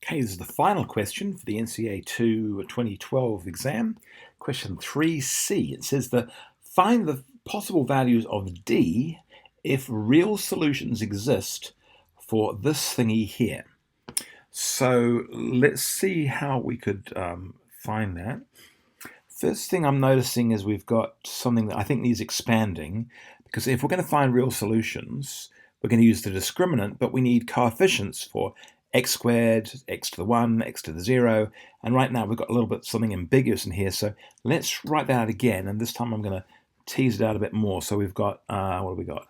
Okay, this is the final question for the NCEA 2 2012 exam. Question 3c. It says find the possible values of D if real solutions exist for this thingy here. So let's see how we could find that. First thing I'm noticing is we've got something that I think needs expanding, because if we're going to find real solutions, we're going to use the discriminant, but we need coefficients for x squared, x to the 1, x to the 0, and right now we've got a little bit something ambiguous in here, so let's write that out again, and this time I'm going to tease it out a bit more. So we've got, what have we got?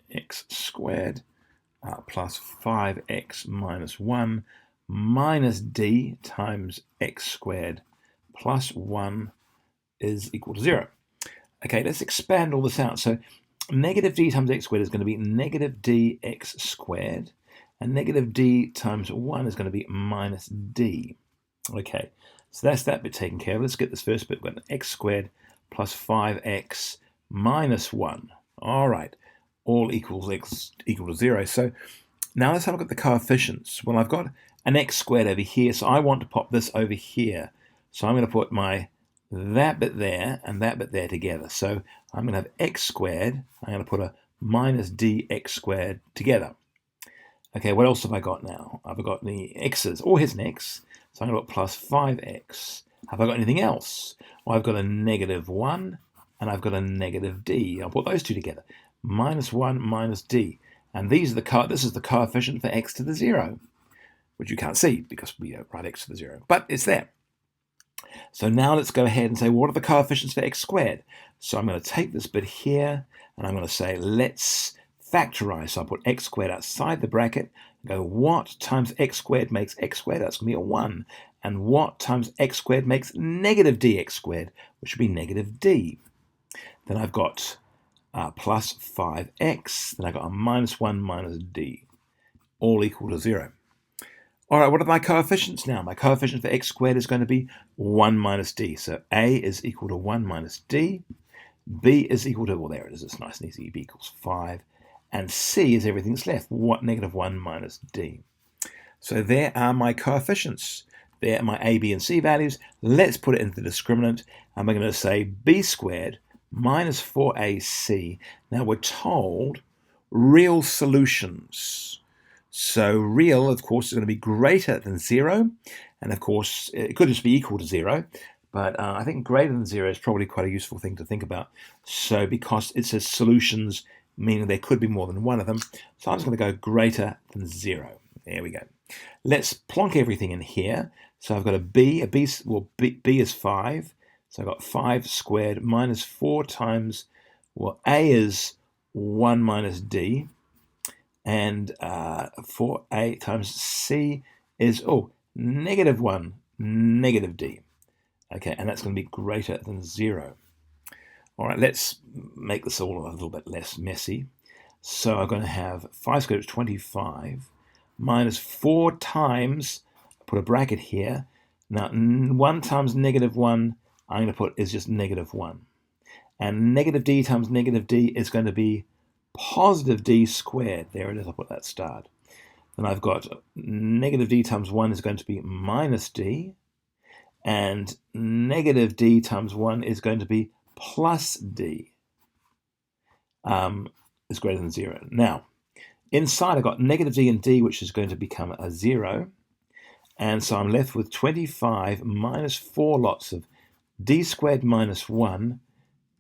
X squared plus 5x minus 1 minus d times x squared plus 1 is equal to 0. Okay, let's expand all this out. So negative d times x squared is going to be negative dx squared, and negative d times 1 is going to be minus d. Okay, so that's that bit taken care of. Let's get this first bit. We've got x squared plus 5x minus 1. All right, all equals x equal to 0. So now let's have a look at the coefficients. Well, I've got an x squared over here, so I want to pop this over here. So I'm going to put that bit there and that bit there together. So I'm going to have x squared. I'm going to put a minus dx squared together. Okay, what else have I got now? I've got the x's. Oh, here's an x. So I'm going to put plus 5x. Have I got anything else? Well, I've got a negative 1 and I've got a negative d. I'll put those two together. Minus 1 minus d. And this is the coefficient for x to the 0, which you can't see because we don't write x to the 0, but it's there. So now let's go ahead and say, what are the coefficients for x squared? So I'm going to take this bit here, and I'm going to say, let's factorize. So I'll put x squared outside the bracket, and go, what times x squared makes x squared? That's going to be a 1. And what times x squared makes negative dx squared, which would be negative d. Then I've got plus 5x, then I've got a minus 1 minus d, all equal to 0. All right, what are my coefficients now? My coefficient for x squared is going to be 1 minus d. So a is equal to 1 minus d. B is equal to, well, there it is. It's nice and easy. B equals 5. And c is everything that's left, negative 1 minus d. So there are my coefficients. There are my a, b, and c values. Let's put it into the discriminant. And we're going to say b squared minus 4ac. Now we're told real solutions. So real, of course, is going to be greater than 0. And of course, it could just be equal to 0. But I think greater than 0 is probably quite a useful thing to think about. So because it says solutions, meaning there could be more than one of them. So I'm just going to go greater than 0. There we go. Let's plonk everything in here. So I've got b is 5. So I've got 5 squared minus 4 times, well, a is 1 minus d. And 4a times c is, negative 1, negative d. Okay, and that's going to be greater than 0. All right, let's make this all a little bit less messy. So I'm going to have 5 squared is 25 minus 4 times, put a bracket here. Now, 1 times negative 1, I'm going to put is just negative 1. And negative d times negative d is going to be positive d squared. There it is. I'll put that start. Then I've got negative d times 1 is going to be minus d. And negative d times 1 is going to be plus d. Is greater than 0. Now, inside I've got negative d and d, which is going to become a 0. And so I'm left with 25 minus 4 lots of d squared minus 1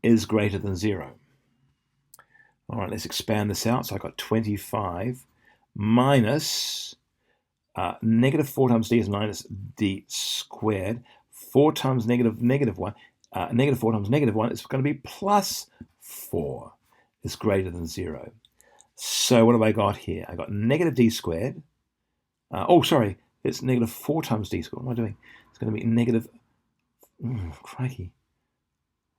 is greater than 0. All right, let's expand this out. So I've got 25 minus negative 4 times d is minus d squared. 4 times negative 1. Negative 4 times negative 1 is going to be plus 4 is greater than 0. So what have I got here? I got negative d squared. It's negative 4 times d squared. What am I doing? It's going to be negative... crikey.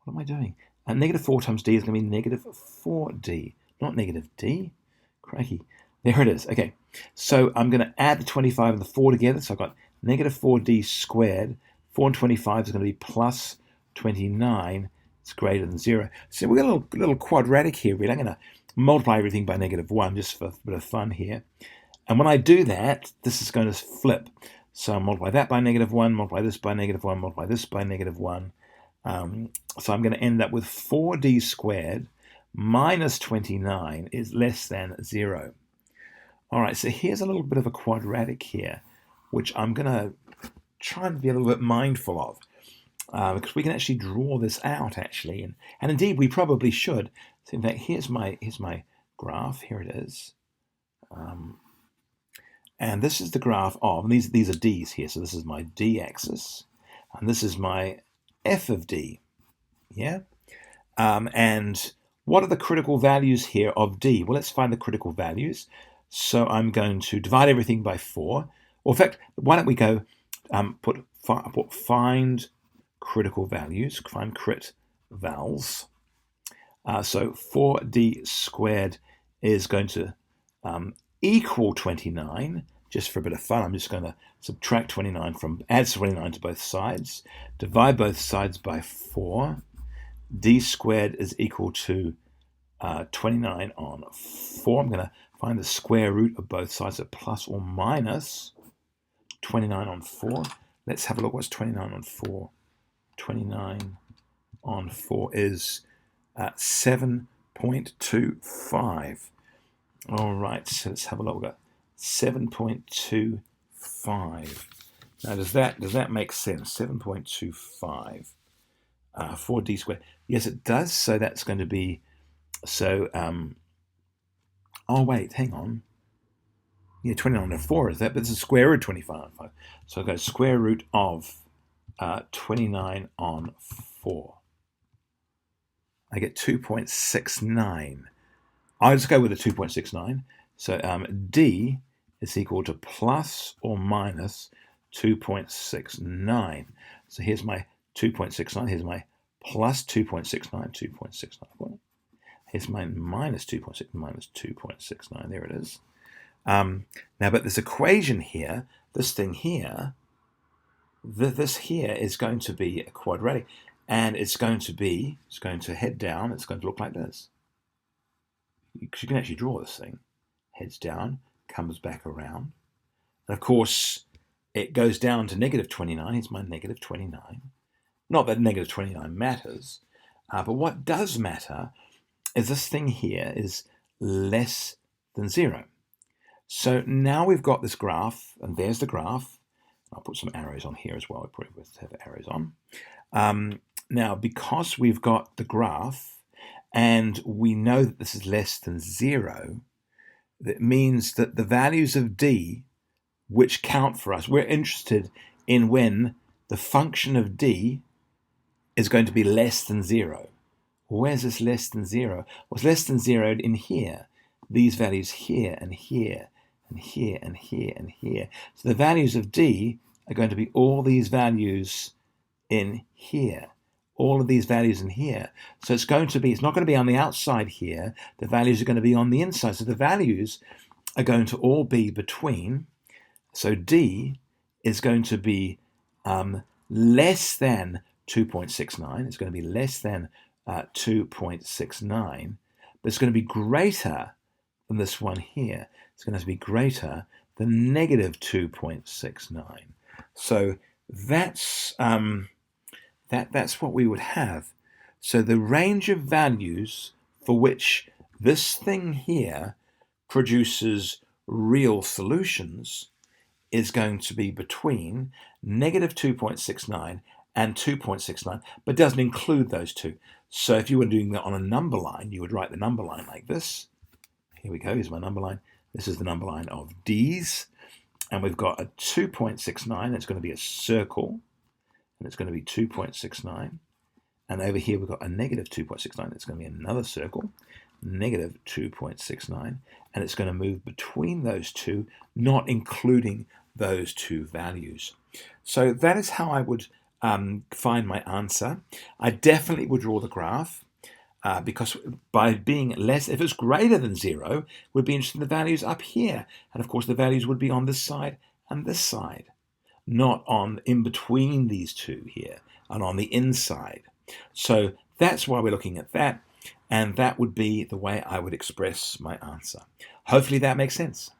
What am I doing? Negative 4 times d is going to be negative 4d, not negative d. Crikey. There it is. Okay, so I'm going to add the 25 and the 4 together. So I've got negative 4d squared. 4 and 25 is going to be plus 29. It's greater than 0. So we've got a little quadratic here, really. I'm going to multiply everything by negative 1 just for a bit of fun here. And when I do that, this is going to flip. So I multiply that by -1, multiply this by -1, multiply this by -1. So I'm going to end up with 4d squared minus 29 is less than 0. All right, so here's a little bit of a quadratic here, which I'm going to try and be a little bit mindful of, because we can actually draw this out, actually. And indeed, we probably should. So in fact, here's my graph. Here it is. And this is the graph of, and these are d's here, so this is my d-axis, and this is my f of d, yeah? And what are the critical values here of d? Well, let's find the critical values. So I'm going to divide everything by 4. Or in fact, why don't we go put find critical values, find crit vals. So 4d squared is going to equal 29. Just for a bit of fun, I'm just going to subtract 29 add 29 to both sides, divide both sides by 4. D squared is equal to 29 on 4. I'm going to find the square root of both sides, so plus or minus 29 on 4. Let's have a look. What's 29 on 4? 29 on 4 is 7.25. All right, so let's have a look. We've got 7.25. Now, does that make sense? 7.25 for d squared. Yes, it does. So that's going to be oh wait, hang on. Yeah, 29 on 4 is that, but it's a square root of 25 on 5. So I'll go square root of 29 on 4. I get 2.69. I'll just go with a 2.69. So d is equal to plus or minus 2.69. So here's my 2.69. Here's my plus 2.69. 2.69. Here's my minus 2.6. Minus 2.69. There it is. Now, but this equation here, this thing here, this here is going to be a quadratic, and it's going to head down. It's going to look like this. You can actually draw this thing. Heads down, comes back around. And of course, it goes down to -29. Here's my -29. Not that -29 matters, but what does matter is this thing here is less than 0. So now we've got this graph, and there's the graph. I'll put some arrows on here as well. We probably have arrows on. Now, because we've got the graph, and we know that this is less than 0, that means that the values of d, which count for us, we're interested in when the function of d is going to be less than 0. Where's this less than 0? Well, it's less than 0 in here. These values here and here and here and here and here. So the values of d are going to be all these values in here. All of these values in here. So it's not going to be on the outside here. The values are going to be on the inside. So the values are going to all be between. So d is going to be less than 2.69. It's going to be less than 2.69. But it's going to be greater than this one here. It's going to be greater than -2.69. So that's what we would have. So the range of values for which this thing here produces real solutions is going to be between -2.69 and 2.69, but doesn't include those two. So if you were doing that on a number line, you would write the number line like this. Here we go, here's my number line. This is the number line of d's. And we've got a 2.69, it's going to be a circle. And it's going to be 2.69. And over here we've got a -2.69. It's going to be another circle, -2.69. And it's going to move between those two, not including those two values. So that is how I would find my answer. I definitely would draw the graph because by being less, if it's greater than 0, we'd be interested in the values up here. And of course the values would be on this side and this side, not on in between these two here and on the inside. So that's why we're looking at that, and that would be the way I would express my answer. Hopefully that makes sense.